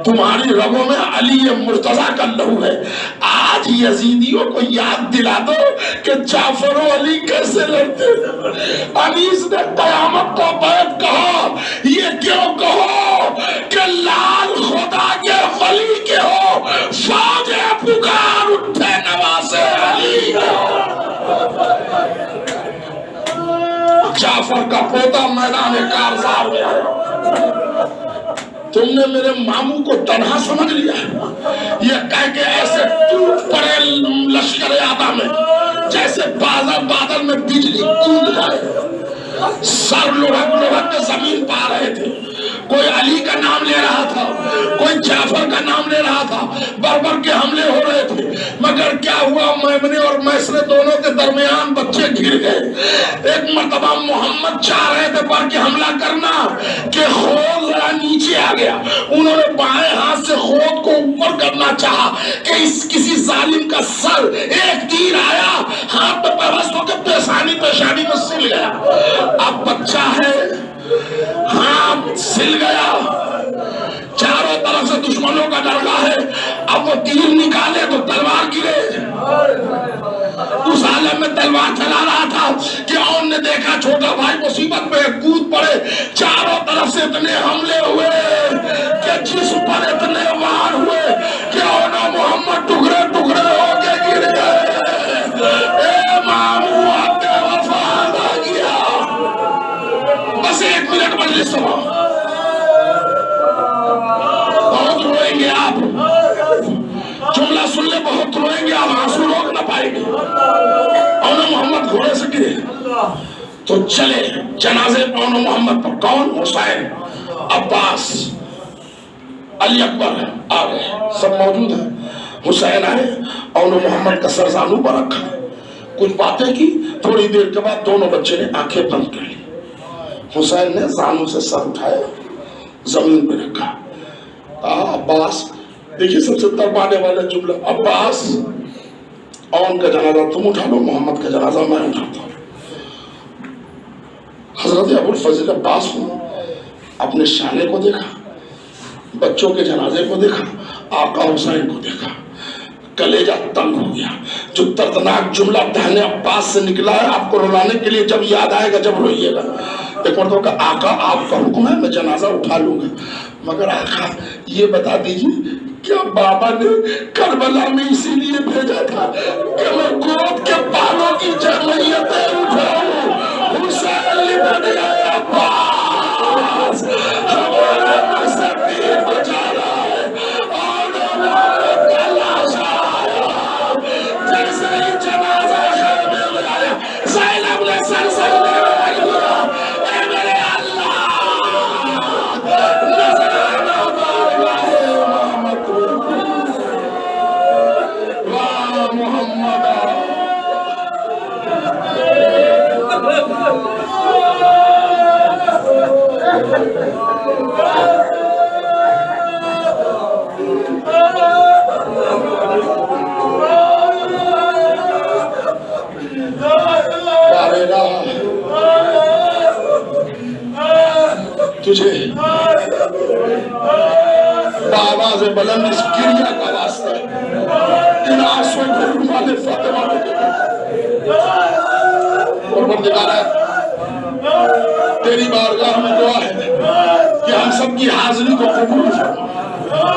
تمہاری رگوں میں علی مرتضیٰ کا لہو ہے۔ آج یزیدیوں کو یاد دلا دو کہ جعفر و علی کیسے لڑتے۔ انیس نے قیامت کا بیت کہا، یہ کیوں کہو کہ لال خدا کے ولی کے ہو، فوجیں پکار اٹھے نواسے علی کے ہو۔ جعفر کا پوتا میدان کارزار میں آیا، تم نے میرے ماموں کو تنہا سمجھ لیا ہے، یہ کہہ کے ایسے ٹوٹ پڑے لشکر آدھا میں جیسے بادل میں بجلی کود جائے، سر لڑک لڑک کے زمین پا رہے تھے، کوئی علی کا نام لے رہا تھا، کوئی جعفر کا نام لے رہا تھا، بربر کے حملے ہو رہے تھے، مگر کیا ہوا، میمنے اور میسرے دونوں کے درمیان بچے گر گئے۔ ایک مرتبہ محمد چاہ رہے تھے پر کے حملہ کرنا کہ خود ذرا نیچے آ گیا، انہوں نے بائیں ہاتھ سے خود کو اوپر کرنا چاہا کہ اس کسی ظالم کا سر، ایک تیر آیا ہاتھ میں پیوست ہو کے پیشانی میں سل گیا۔ اب بچہ ہے، ہاں سل گیا، چاروں طرف سے دشمنوں کا ڈرگا ہے، اب وہ تیر نکالے تو تلوار گرے۔ اس عالم میں تلوار چلا رہا تھا کہ اون نے دیکھا چھوٹا بھائی مصیبت میں کود پڑے، چاروں طرف سے اتنے حملے ہوئے کہ جسم پر اتنے وار ہوئے کہ اون و محمد ٹکڑے ٹکڑے ہو کے گر گئے۔ اے مامو آپ وفاد آ گیا۔ بس ایک منٹ مجلس سنو، بہت روئیں گے آپ، جملہ سن لے، بہت روئیں گے آپ، آنسو روک نہ پائیں گے۔ اون و محمد گھوڑے سے گرے تو چلے جنازے اون و محمد پر، کون؟ حسین، عباس، علی اکبر آ گئے، سب موجود ہیں۔ حسین آئے، اون و محمد کا سر زانو پر رکھا، کچھ باتیں کی، تھوڑی دیر کے بعد دونوں بچے نے آنکھیں بند کر لی۔ حسین نے زانو سے سر اٹھایا، زمین پہ رکھا، عباس، دیکھیے سب سے تڑپانے والا جملہ، عباس اون کا جنازہ تم اٹھا لو، محمد کا جنازہ میں اٹھاتا ہوں۔ حضرت ابو الفضل عباس نے اپنے شانے کو دیکھا، بچوں کے جنازے کو دیکھا، آقا حسین کو دیکھا، کلیجہ تنگ ہو گیا۔ جو دردناک جملہ بہن عباس سے نکلا ہے آپ کو رلانے کے لیے، جب یاد آئے گا جب روئیے گا۔ ایک مرتبہ کہا آقا آپ کا حکم ہے میں جنازہ اٹھا لوں گا، مگر آقا یہ بتا دیجیے کیا بابا نے کربلا میں اسی لیے بھیجا تھا کہ میں گود کے بالوں کی جمعیتیں اٹھاؤں؟ حسین لپٹ گئے، عباس ہمارا مسئلہ بچا رہا ہے، اور محمد کا لاش آیا، جیسے ہی جنازہ خیمے میں آیا، زینب نے سر سجدے میں رکھ دیا، اے میرے اللہ نذرانہ بارگاہ امامت واہ محمد تجھے بآواز بلند اس گریہ کا واسطہ ان آنسوں کو رومال فاطمہ کو پروردگار ہے تیری بارگاہ میں دعا ہے کہ ہم سب کی حاضری کو قبول فرما،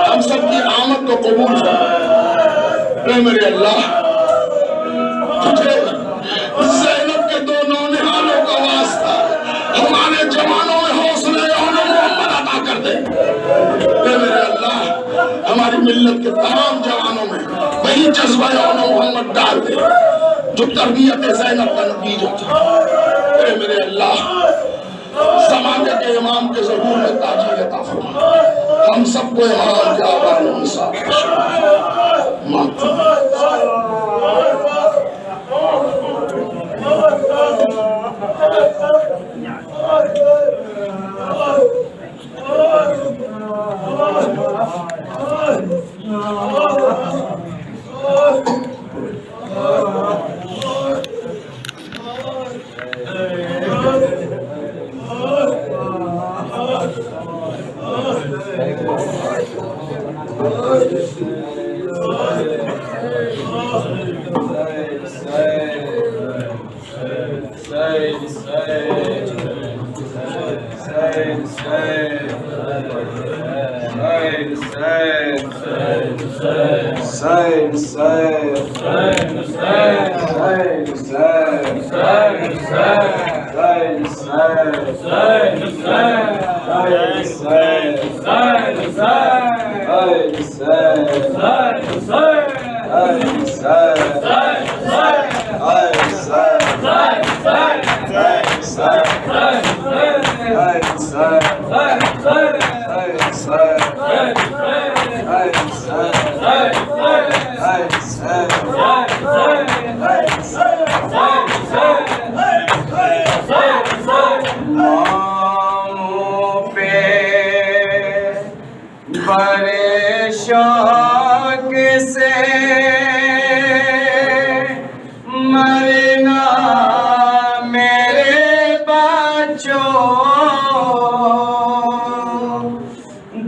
ہم سب کی آمد کو قبول فرما۔ اے میرے اللہ، تجھے زینب کے دو نونہالوں کا واسطہ ہمارے جوانوں میں حوصلہ محمد عطا کر دے۔ اے میرے اللہ، ہماری ملت کے تمام جوانوں میں وہی جذبہ محمد ڈال دے جو تربیت زینب کا نتیجہ تھا۔ اے میرے اللہ، زمانے کے امام کے ظہور میں تاجیل عطا فرما، ہم سب کو امام کے آبان و انصاف کا شکر مانگتا ہوں۔ بڑے شوق سے مرنا میرے بچوں،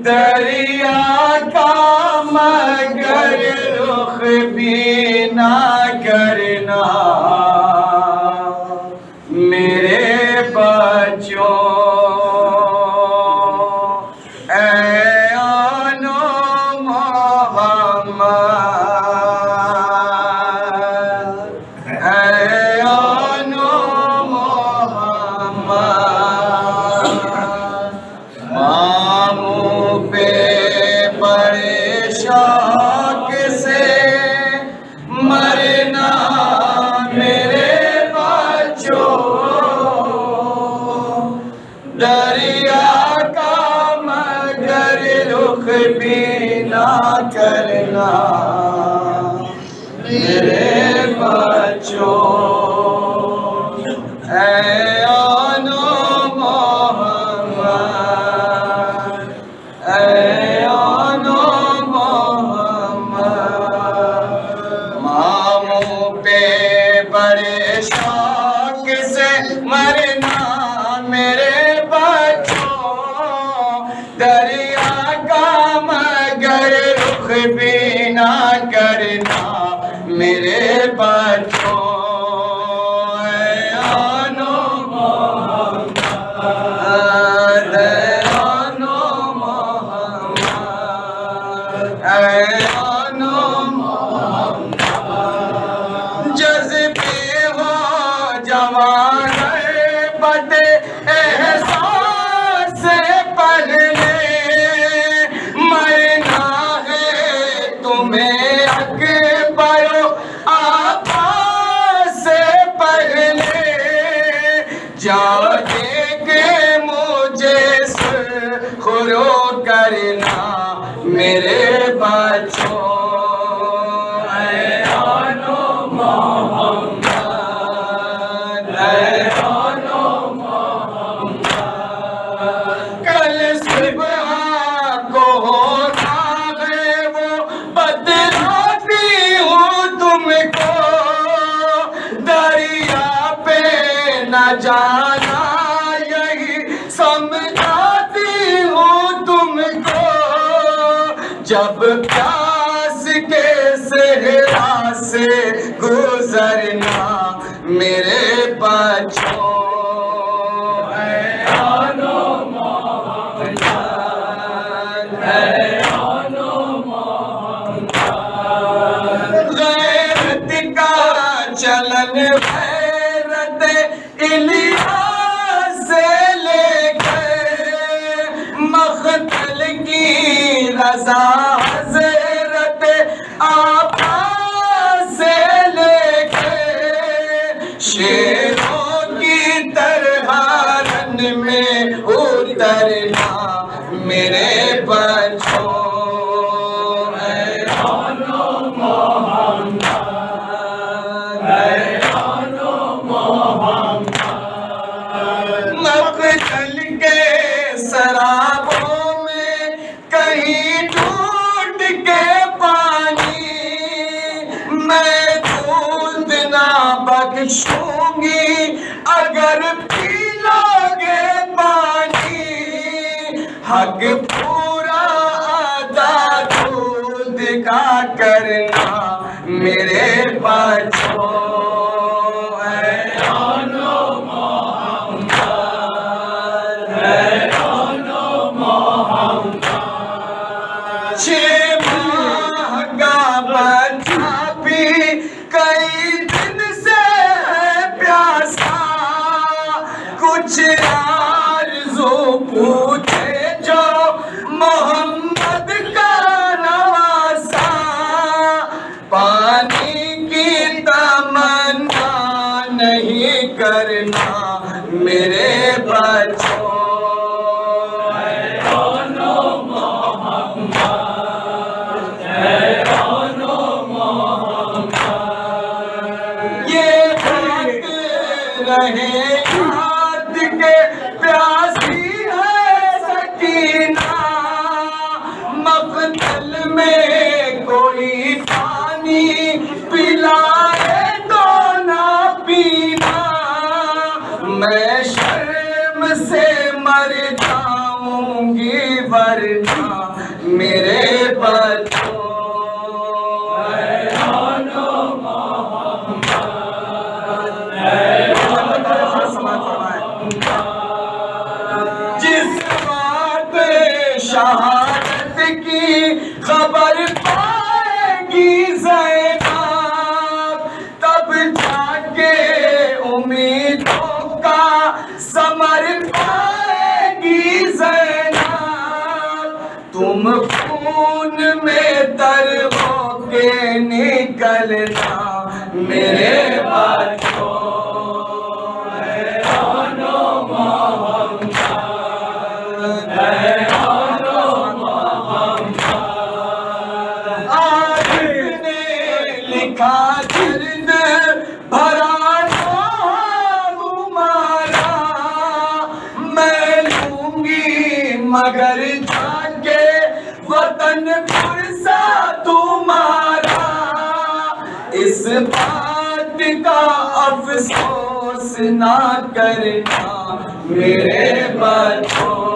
دریا کا مگر رخ بھی نہ کرنا میرے بچوں۔ کرنا میرے بچوں، اے آن محمد، اے آن محمد، ماموں پہ بڑے شوق سے مرنا میرے بچوں، دریا کا مگر رخ بھی نہ کرنا میرے بچوں، اے آن محمد، اے آن محمد، اے آن محمد، جذبے ہو جوان بد احساس سے پہلے مرنا ہے تمہیں اکبر آباد بچو اے آنو محمد اے آنو محمد غیرت کا چلن غیرت الیاس سے لے گئے مقتل کی رضا حضرت عباس سے لے گئے شیروں کی طرح رن میں اترنا میرے بچوں اے آنو محمد اے آنو محمد مقتل کے سرابوں میں کہیں ٹوٹ کے پانی میں دودھ نہ بخشوں گی اگر پی لو گے پانی حق پورا ادا دودھ کا کرنا میرے بچوں اے آنو محمد اے آنو محمد 6 ماہ کا بچہ بھی کئی دن سے ہے پیاسا کچھ آرزو پوچھے جو محمد کا نواسا پانی کی تمنا نہیں کرنا میرے بچوں اے آنو محمد اے آنو محمد یہ بات رہے یاد کے پیاسی ہے سکینہ مقتل میں کوئی پانی پلائے تو نہ پینا میں شرم سے مر جاؤں گی ورنہ میرے بچوں اے آنو محمد اے جس بات شہادت کی خبر پائے گی زینب تب جا کے امیدوں کا ثمر پائے گی زینب تم خون میں تر ہو کے نکلنا میرے بچوں اے آنو محمد اے آنو محمد عارف نے لکھا جلد بھرا تمہارا میں لوں گی مگر جا کے وطن پرسا تمہارا اس بات کا افسوس نہ کرنا میرے بچوں